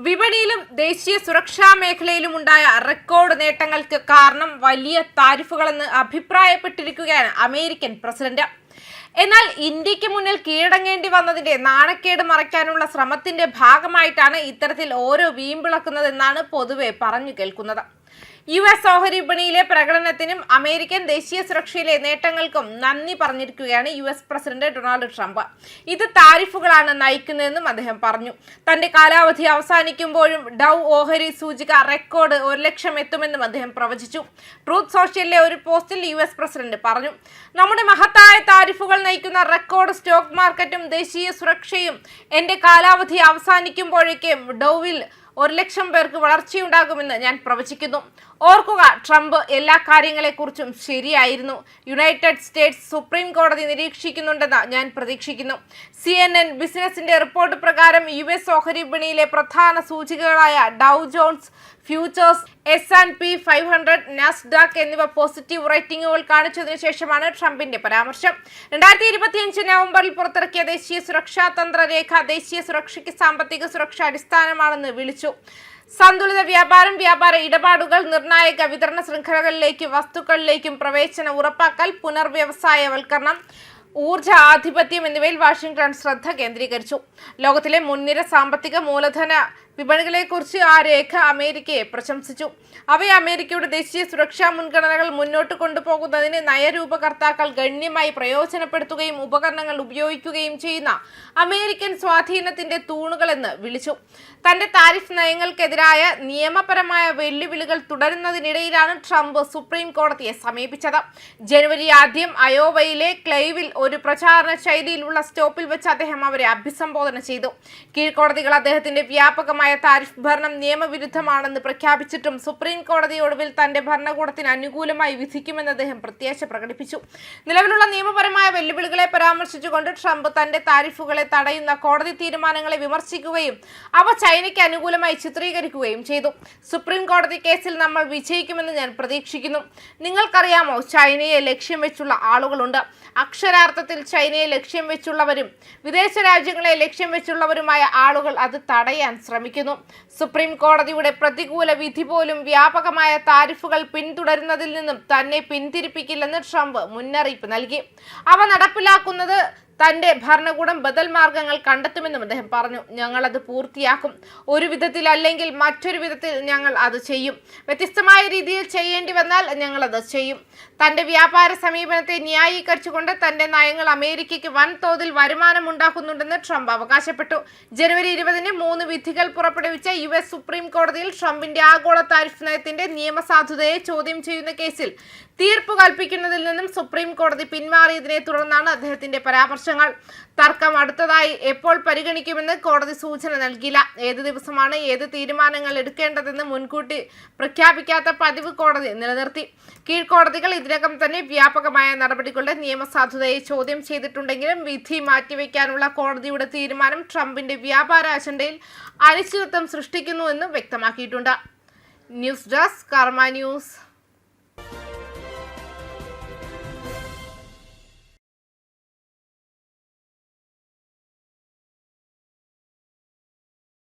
വിപണിയിലും ദേശീയ സുരക്ഷാ മേഖലയിലും ഉണ്ടായ റെക്കോർഡ് നേട്ടങ്ങൾക്ക് കാരണം വലിയ താരിഫുകളെന്ന് അഭിപ്രായപ്പെട്ടിരിക്കുകയാണ് അമേരിക്കൻ പ്രസിഡന്റ്. എന്നാൽ ഇന്ത്യക്ക് മുന്നിൽ കീഴടങ്ങേണ്ടി വന്നതിന്റെ നാണക്കേട് മറയ്ക്കാനുള്ള ശ്രമത്തിന്റെ ഭാഗമായിട്ടാണ് ഇത്തരത്തിൽ ഓരോ വീമ്പിളക്കുന്നതെന്നാണ് പൊതുവെ പറഞ്ഞു കേൾക്കുന്നത്. US ഓഹരി വിപണിയിലെ പ്രകടനത്തിനും അമേരിക്കൻ ദേശീയ സുരക്ഷയിലെ നേട്ടങ്ങൾക്കും നന്ദി പറഞ്ഞിരിക്കുകയാണ് US പ്രസിഡന്റ് ഡൊണാൾഡ് ട്രംപ്. ഇത് താരിഫുകളാണ് നയിക്കുന്നതെന്നും അദ്ദേഹം പറഞ്ഞു. തന്റെ കാലാവധി അവസാനിക്കുമ്പോഴും ഡൗ ഓഹരി സൂചിക റെക്കോർഡ് 1,00,000 എത്തുമെന്നും അദ്ദേഹം പ്രവചിച്ചു. ട്രൂത്ത് സോഷ്യലിലെ ഒരു പോസ്റ്റിൽ US പ്രസിഡന്റ് പറഞ്ഞു, നമ്മുടെ മഹത്തായ താരിഫുകൾ നയിക്കുന്ന റെക്കോർഡ് സ്റ്റോക്ക് മാർക്കറ്റും ദേശീയ സുരക്ഷയും എന്റെ കാലാവധി അവസാനിക്കുമ്പോഴേക്കും ഡൗവിൽ 1,00,000 പേർക്ക് വളർച്ചയുണ്ടാകുമെന്ന് ഞാൻ പ്രവചിക്കുന്നു. ഓർക്കുക, ട്രംപ് എല്ലാ കാര്യങ്ങളെക്കുറിച്ചും ശരിയായിരുന്നു. യുണൈറ്റഡ് സ്റ്റേറ്റ്സ് സുപ്രീം കോടതി നിരീക്ഷിക്കുന്നുണ്ടെന്ന് ഞാൻ പ്രതീക്ഷിക്കുന്നു. CNN ബിസിനസിന്റെ റിപ്പോർട്ട് പ്രകാരം US ഓഹരി വിപണിയിലെ പ്രധാന സൂചികകളായ Dow Jones futures, S&P 500, Nasdaq എന്നിവ പോസിറ്റീവ് റേറ്റിംഗുകൾ കാണിച്ചതിനു ശേഷമാണ് ട്രംപിന്റെ പരാമർശം. 2025 നവംബറിൽ പുറത്തിറക്കിയ ദേശീയ സുരക്ഷാ തന്ത്രരേഖ ദേശീയ സുരക്ഷയ്ക്ക് സാമ്പത്തിക സുരക്ഷ അടിസ്ഥാനമാണെന്ന് വിളിച്ചു. സന്തുലിത വ്യാപാരം, വ്യാപാര ഇടപാടുകൾ, നിർണായക വിതരണ ശൃംഖലകളിലേക്കും വസ്തുക്കളിലേക്കും പ്രവേശനം ഉറപ്പാക്കൽ, പുനർവ്യവസായവൽക്കരണം, ഊർജ ആധിപത്യം എന്നിവയിൽ വാഷിംഗ്ടൺ ശ്രദ്ധ കേന്ദ്രീകരിച്ചു. ലോകത്തിലെ മുൻനിര സാമ്പത്തിക മൂലധന വിപണികളെക്കുറിച്ച് ആ രേഖ അമേരിക്കയെ പ്രശംസിച്ചു. അവയെ അമേരിക്കയുടെ ദേശീയ സുരക്ഷാ മുൻഗണനകൾ മുന്നോട്ട് കൊണ്ടുപോകുന്നതിന് നയരൂപകർത്താക്കൾ ഗണ്യമായി പ്രയോജനപ്പെടുത്തുകയും ഉപകരണങ്ങൾ ഉപയോഗിക്കുകയും ചെയ്യുന്ന അമേരിക്കൻ സ്വാധീനത്തിന്റെ തൂണുകളെന്ന് വിളിച്ചു. തന്റെ താരിഫ് നയങ്ങൾക്കെതിരായ നിയമപരമായ വെല്ലുവിളികൾ തുടരുന്നതിനിടയിലാണ് ട്രംപ് സുപ്രീം കോടതിയെ സമീപിച്ചത്. ജനുവരി 1 അയോവയിലെ ക്ലെയ്വിൽ ഒരു പ്രചാരണ ശൈലിയിലുള്ള സ്റ്റോപ്പിൽ വെച്ച് അദ്ദേഹം അവരെ അഭിസംബോധന ചെയ്തു. കീഴ്ക്കോടതികൾ അദ്ദേഹത്തിന്റെ വ്യാപകമായ താരിഫ് ഭരണം നിയമവിരുദ്ധമാണെന്ന് പ്രഖ്യാപിച്ചിട്ടും സുപ്രീം കോടതി ഒടുവിൽ തന്റെ ഭരണകൂടത്തിന് അനുകൂലമായി വിധിക്കുമെന്ന് അദ്ദേഹം പ്രത്യാശ പ്രകടിപ്പിച്ചു. നിലവിലുള്ള നിയമപരമായ വെല്ലുവിളികളെ പരാമർശിച്ചുകൊണ്ട് ട്രംപ് തന്റെ താരിഫുകളെ തടയുന്ന കോടതി തീരുമാനങ്ങളെ വിമർശിക്കുകയും അവ ചൈനയ്ക്ക് അനുകൂലമായി ചിത്രീകരിക്കുകയും ചെയ്തു. സുപ്രീം കോടതി കേസിൽ നമ്മൾ വിജയിക്കുമെന്ന് ഞാൻ പ്രതീക്ഷിക്കുന്നു. നിങ്ങൾക്കറിയാമോ, ചൈനയെ ലക്ഷ്യം വെച്ചുള്ള ആളുകളുണ്ട്. അക്ഷരാർത്ഥത്തിൽ ചൈനയെ ലക്ഷ്യം വെച്ചുള്ളവരും വിദേശ രാജ്യങ്ങളെ ലക്ഷ്യം വെച്ചുള്ളവരുമായ ആളുകൾ അത് തടയാൻ ശ്രമിക്കുന്നു. സുപ്രീം കോടതിയുടെ പ്രതികൂല വിധി പോലും വ്യാപകമായ താരിഫുകൾ പിന്തുടരുന്നതിൽ നിന്നും തന്നെ പിന്തിരിപ്പിക്കില്ലെന്ന് ട്രംപ് മുന്നറിയിപ്പ് നൽകി. അവ നടപ്പിലാക്കുന്നത് തന്റെ ഭരണകൂടം ബദൽ മാർഗങ്ങൾ കണ്ടെത്തുമെന്നും അദ്ദേഹം പറഞ്ഞു. ഞങ്ങൾ അത് പൂർത്തിയാക്കും. ഒരു വിധത്തിൽ അല്ലെങ്കിൽ മറ്റൊരു വിധത്തിൽ ഞങ്ങൾ അത് ചെയ്യും. വ്യത്യസ്തമായ രീതിയിൽ ചെയ്യേണ്ടി വന്നാൽ ഞങ്ങൾ അത് ചെയ്യും. തന്റെ വ്യാപാര സമീപനത്തെ ന്യായീകരിച്ചുകൊണ്ട് തന്റെ നയങ്ങൾ അമേരിക്കയ്ക്ക് വൻതോതിൽ വരുമാനം ഉണ്ടാക്കുന്നുണ്ടെന്ന് ട്രംപ് അവകാശപ്പെട്ടു. ജനുവരി 20 3 വിധികൾ പുറപ്പെടുവിച്ച US സുപ്രീം കോടതിയിൽ ട്രംപിന്റെ ആഗോള താരിഫ് നയത്തിന്റെ നിയമസാധുതയെ ചോദ്യം ചെയ്യുന്ന കേസിൽ തീർപ്പ് കൽപ്പിക്കുന്നതിൽ നിന്നും സുപ്രീം കോടതി പിന്മാറിയതിനെ തുടർന്നാണ് അദ്ദേഹത്തിന്റെ പരാമർശങ്ങൾ. തർക്കം അടുത്തതായി എപ്പോൾ പരിഗണിക്കുമെന്ന് കോടതി സൂചന നൽകിയില്ല. ഏത് ദിവസമാണ് ഏത് തീരുമാനങ്ങൾ എടുക്കേണ്ടതെന്ന് മുൻകൂട്ടി പ്രഖ്യാപിക്കാത്ത പതിവ് കോടതി നിലനിർത്തി. കീഴ്ക്കോടതികൾ ഇതിനകം തന്നെ വ്യാപകമായ നടപടികളുടെ നിയമസാധുതയെ ചോദ്യം ചെയ്തിട്ടുണ്ടെങ്കിലും വിധി മാറ്റിവെക്കാനുള്ള കോടതിയുടെ തീരുമാനം ട്രംപിന്റെ വ്യാപാര അജണ്ടയിൽ അനിശ്ചിതത്വം സൃഷ്ടിക്കുന്നുവെന്നും വ്യക്തമാക്കിയിട്ടുണ്ട്. ന്യൂസ് ഡെസ്ക് കർമ്മ ന്യൂസ്.